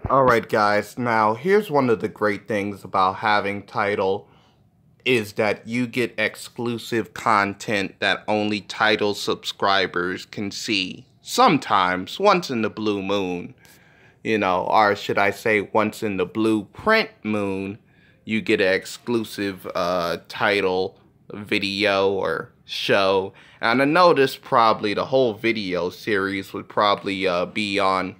Alright guys, now here's one of the great things about having Tidal is that you get exclusive content that only Tidal subscribers can see. Sometimes, once in the blue moon, or should I say once in the blueprint moon, you get an exclusive Tidal video or show. And I know this probably, the whole video series would probably be on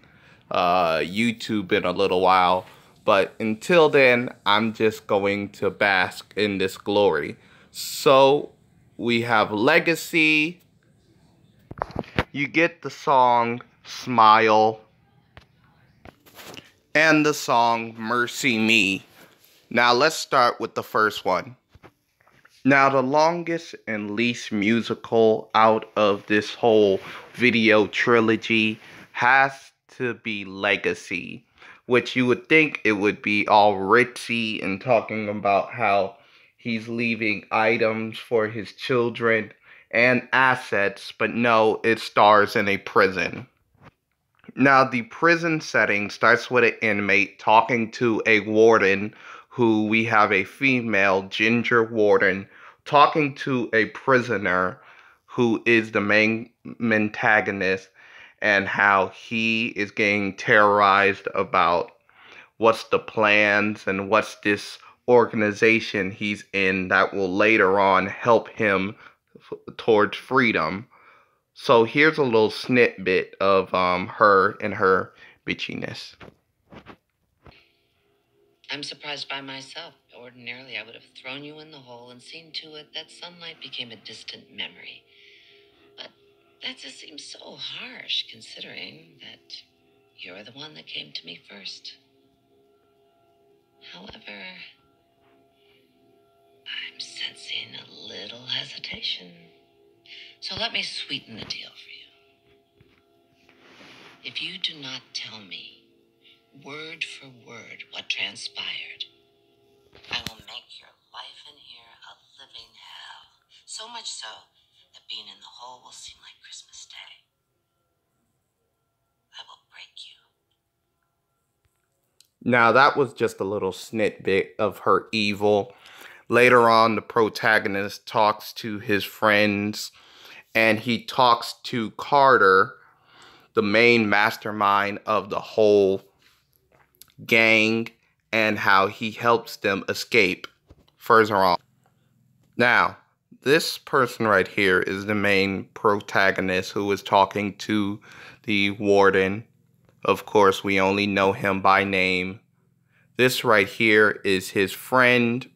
YouTube in a little while. But until then, I'm just going to bask in this glory. So, we have Legacy. You get the song Smile and the song Mercy Me. Now, let's start with the first one. Now, the longest and least musical out of this whole video trilogy has to be Legacy, which you would think it would be all ritzy and talking about how he's leaving items for his children and assets, but no, it stars in a prison. Now, the prison setting starts with an inmate talking to a warden, who we have a female ginger warden talking to a prisoner who is the main antagonist, and how he is getting terrorized about what's the plans and what's this organization he's in that will later on help him towards freedom. So here's a little snippet of her and her bitchiness. I'm surprised by myself. Ordinarily, I would have thrown you in the hole and seen to it that sunlight became a distant memory. But that just seems so harsh, considering that you're the one that came to me first. However, I'm sensing a little hesitation. So let me sweeten the deal for you. If you do not tell me, word for word, what transpired, I will make your life in here a living hell. So much so that being in the hole will seem like Christmas Day. I will break you. Now, that was just a little snippet of her evil. Later on, the protagonist talks to his friends, and he talks to Carter, the main mastermind of the whole gang, and how he helps them escape further on. Now, this person right here is the main protagonist who is talking to the warden. Of course, we only know him by name. This right here is his friend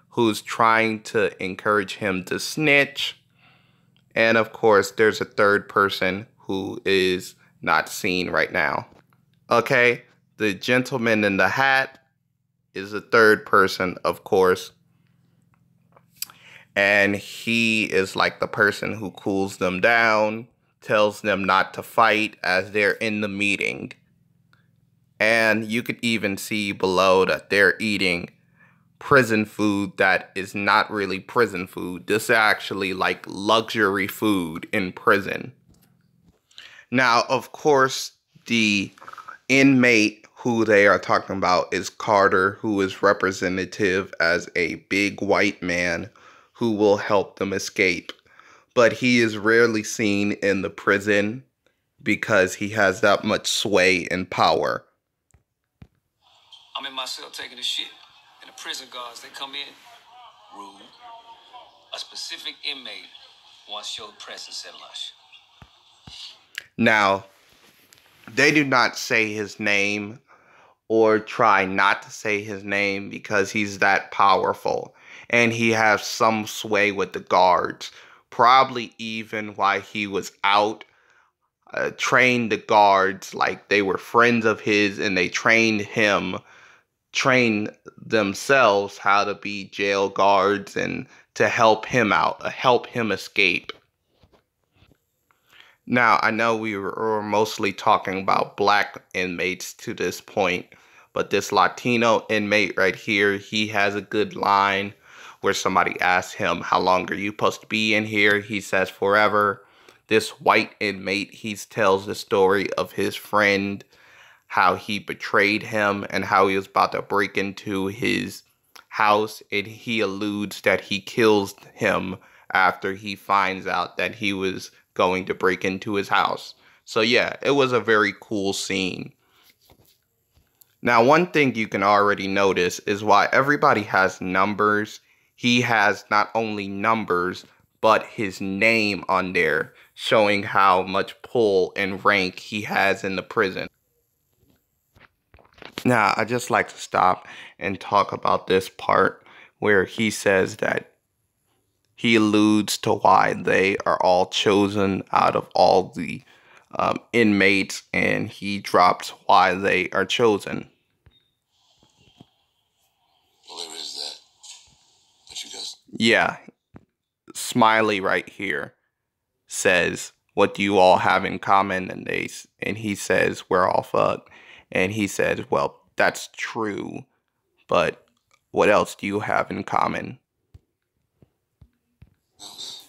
who's trying to encourage him to snitch. And of course, there's a third person who is not seen right now. Okay, the gentleman in the hat is the third person, of course. And he is like the person who cools them down, tells them not to fight as they're in the meeting. And you could even see below that they're eating prison food that is not really prison food. This is actually like luxury food in prison. Now, of course, the inmate who they are talking about is Carter, who is representative as a big white man who will help them escape. But he is rarely seen in the prison because he has that much sway and power. I'm in my cell taking a shit, and the prison guards, they come in, rude. A specific inmate wants your presence at lunch. Now, they do not say his name or try not to say his name because he's that powerful. And he has some sway with the guards. Probably even while he was out, trained the guards like they were friends of his, and they trained themselves how to be jail guards and to help him out, help him escape. Now, I know we were mostly talking about black inmates to this point, but this Latino inmate right here, he has a good line where somebody asks him, how long are you supposed to be in here? He says forever. This white inmate, he tells the story of his friend, how he betrayed him and how he was about to break into his house, and he alludes that he kills him after he finds out that he was going to break into his house. So yeah, it was a very cool scene. Now, one thing you can already notice is why everybody has numbers. He has not only numbers, but his name on there, showing how much pull and rank he has in the prison. Now, I just like to stop and talk about this part where he says that he alludes to why they are all chosen out of all the inmates, and he drops why they are chosen. Well, there is that. But you guys. Yeah, Smiley right here says, "What do you all have in common?" And he says, "We're all fucked." And he says, "Well, that's true, but what else do you have in common?" Else.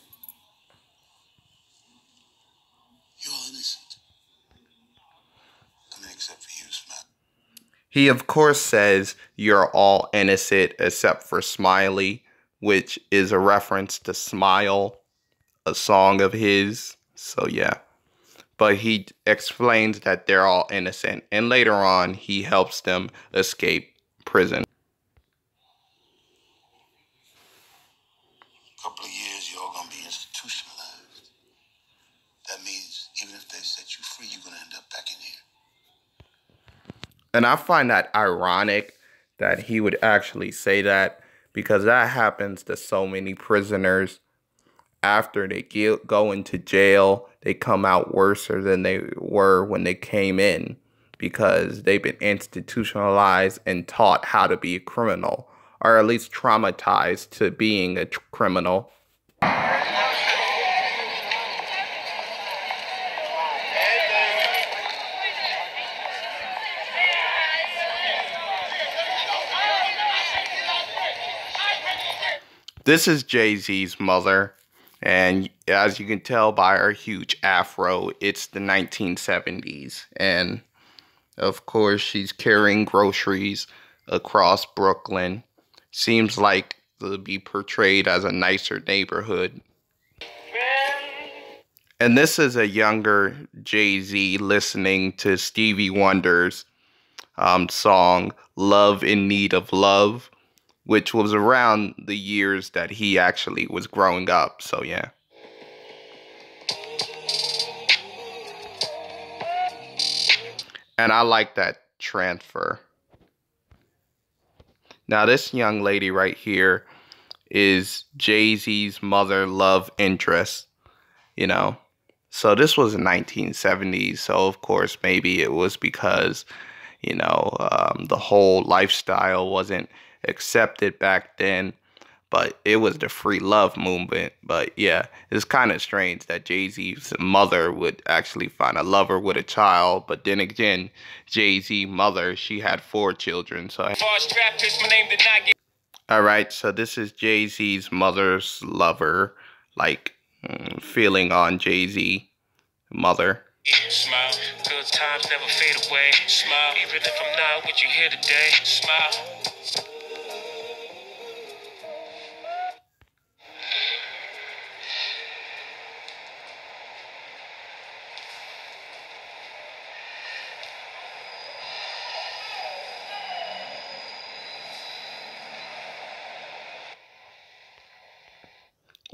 You're all innocent. I mean, except for you, Smile. He of course says, "You're all innocent except for Smiley," which is a reference to Smile, a song of his. So yeah. But he explains that they're all innocent, and later on he helps them escape prison. A couple of years, you're all gonna be institutionalized. That means even if they set you free, you're gonna end up back in here. And I find that ironic that he would actually say that, because that happens to so many prisoners. After they go into jail, they come out worse than they were when they came in, because they've been institutionalized and taught how to be a criminal, or at least traumatized to being a criminal. This is Jay-Z's mother, and as you can tell by her huge afro, it's the 1970s, and of course she's carrying groceries across Brooklyn. Seems like to be portrayed as a nicer neighborhood. And this is a younger Jay-Z listening to Stevie Wonder's song "Love in Need of Love," which was around the years that he actually was growing up. So yeah. And I like that transfer. Now this young lady right here is Jay-Z's mother love interest, you know. So this was the 1970s, so of course maybe it was because, the whole lifestyle wasn't accepted back then, but it was the free love movement. But yeah, it's kind of strange that Jay-Z's mother would actually find a lover with a child, but then again, Jay-Z's mother, she had 4 children, so... Alright, so this is Jay-Z's mother's lover, like, feeling on Jay-Z mother. Smile, good times never fade away. Smile, even if I'm not with you here today. Smile.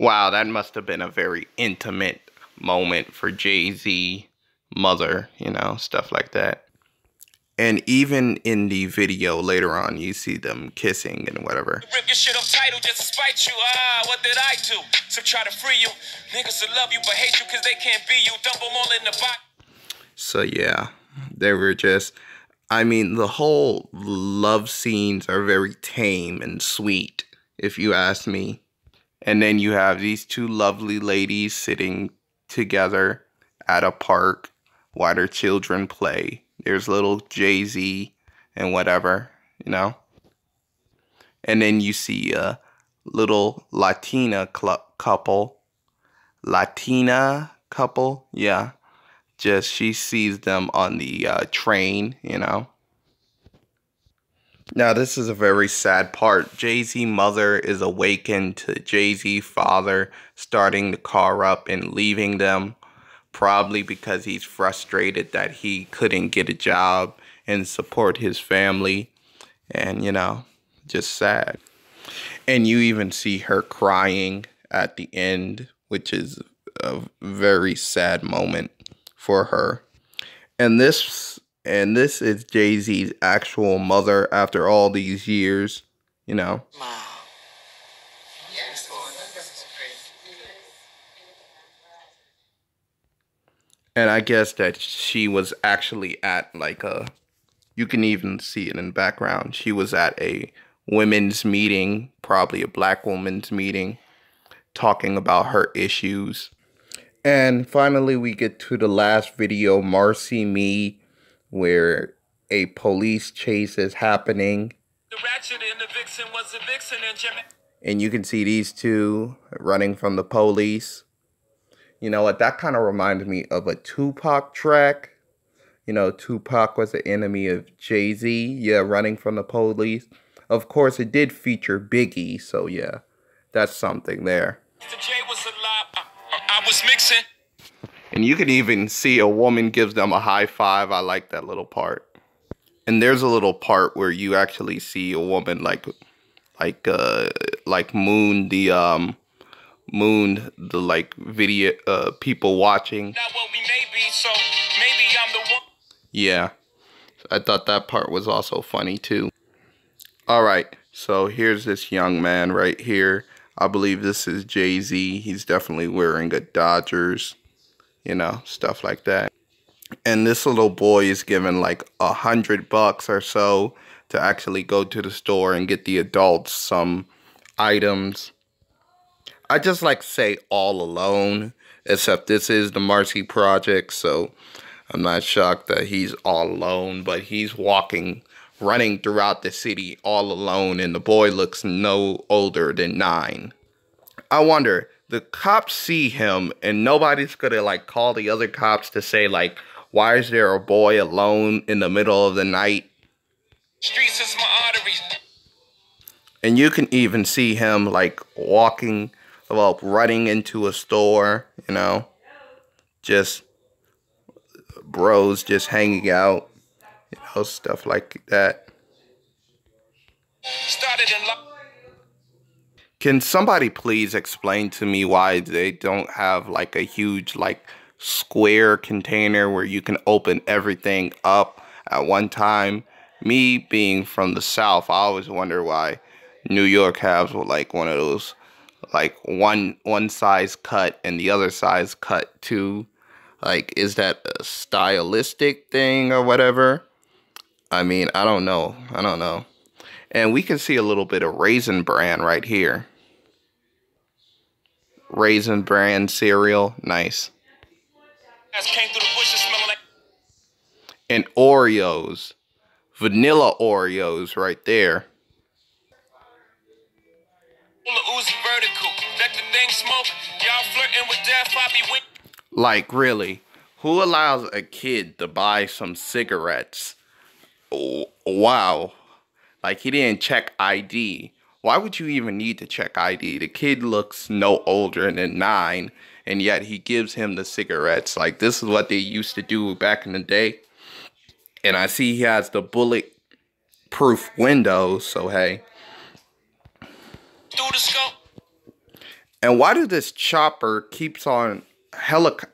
Wow, that must have been a very intimate moment for Jay-Z mother, stuff like that. And even in the video later on, you see them kissing and whatever. Rip your shit off title just to spite you. What did I do? To try to free you. Niggas will love you but hate you because they can't be you. Dump them all in the box. So yeah, they were just, the whole love scenes are very tame and sweet, if you ask me. And then you have these 2 lovely ladies sitting together at a park while their children play. There's little Jay-Z and whatever, And then you see a little Latina couple, yeah, Just she sees them on the train, you know. Now this is a very sad part. Jay-Z mother is awakened to Jay-Z father starting the car up and leaving them, probably because he's frustrated that he couldn't get a job and support his family, and you know, just sad. And you even see her crying at the end, which is a very sad moment for her. And this is Jay-Z's actual mother after all these years, you know. And I guess that she was actually at like a, you can even see it in the background. She was at a women's meeting, probably a black woman's meeting, talking about her issues. And finally, we get to the last video, Marcy Me, where a police chase is happening. The ratchet and the vixen was a vixen and Jimmy. And you can see these two running from the police. You know what? That kind of reminded me of a Tupac track. You know, Tupac was the enemy of Jay-Z. Yeah, running from the police. Of course, it did feature Biggie. So, yeah, that's something there. Mr. J was alive. I was mixing. And you can even see a woman gives them a high five. I like that little part. And there's a little part where you actually see a woman like moon the like video people watching. Not what we may be, so maybe I'm the one. Yeah. I thought that part was also funny too. All right. So here's this young man right here. I believe this is Jay-Z. He's definitely wearing a Dodgers, you know, stuff like that. And this little boy is given like $100 or so to actually go to the store and get the adults some items. I just like to say all alone, except this is the Marcy project, so I'm not shocked that he's all alone, but he's running throughout the city all alone, and the boy looks no older than 9. I wonder, the cops see him and nobody's gonna like call the other cops to say like, why is there a boy alone in the middle of the night? Streets is my arteries. And you can even see him like running into a store, you know, just bros just hanging out, you know, stuff like that. Can somebody please explain to me why they don't have like a huge like square container where you can open everything up at one time? Me being from the South, I always wonder why New York has like one of those like one size cut and the other size cut too. Like, is that a stylistic thing or whatever? I mean, I don't know. And we can see a little bit of Raisin Bran right here. Raisin Bran cereal, nice. And Oreos, vanilla Oreos right there. Like, really, who allows a kid to buy some cigarettes? Oh, wow. Like, he didn't check ID. Why would you even need to check ID? The kid looks no older than 9, and yet he gives him the cigarettes. Like, this is what they used to do back in the day. And I see he has the bulletproof windows, so hey. And why does this chopper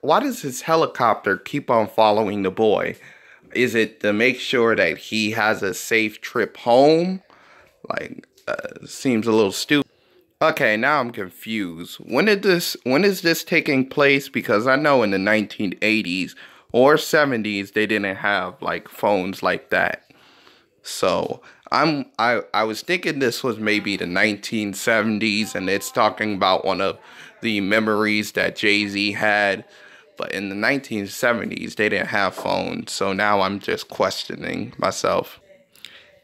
why does this helicopter keep on following the boy? Is it to make sure that he has a safe trip home? Like, seems a little stupid. Okay, now I'm confused. When is this taking place? Because I know in the 1980s or 70s they didn't have like phones like that. So I was thinking this was maybe the 1970s and it's talking about one of the memories that Jay-Z had. But in the 1970s, they didn't have phones. So now I'm just questioning myself.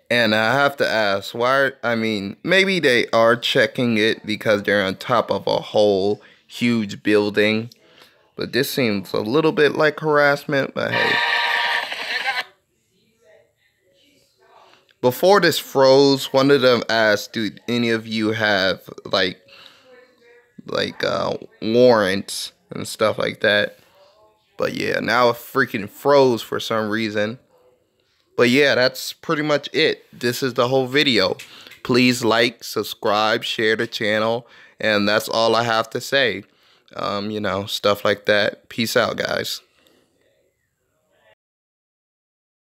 And I have to ask, why? I mean, maybe they are checking it because they're on top of a whole huge building. But this seems a little bit like harassment, but hey. Before this froze, one of them asked, do any of you have like warrants and stuff like that? But yeah, now it freaking froze for some reason. But yeah, that's pretty much it. This is the whole video. Please like, subscribe, share the channel, and that's all I have to say. You know, stuff like that. Peace out, guys.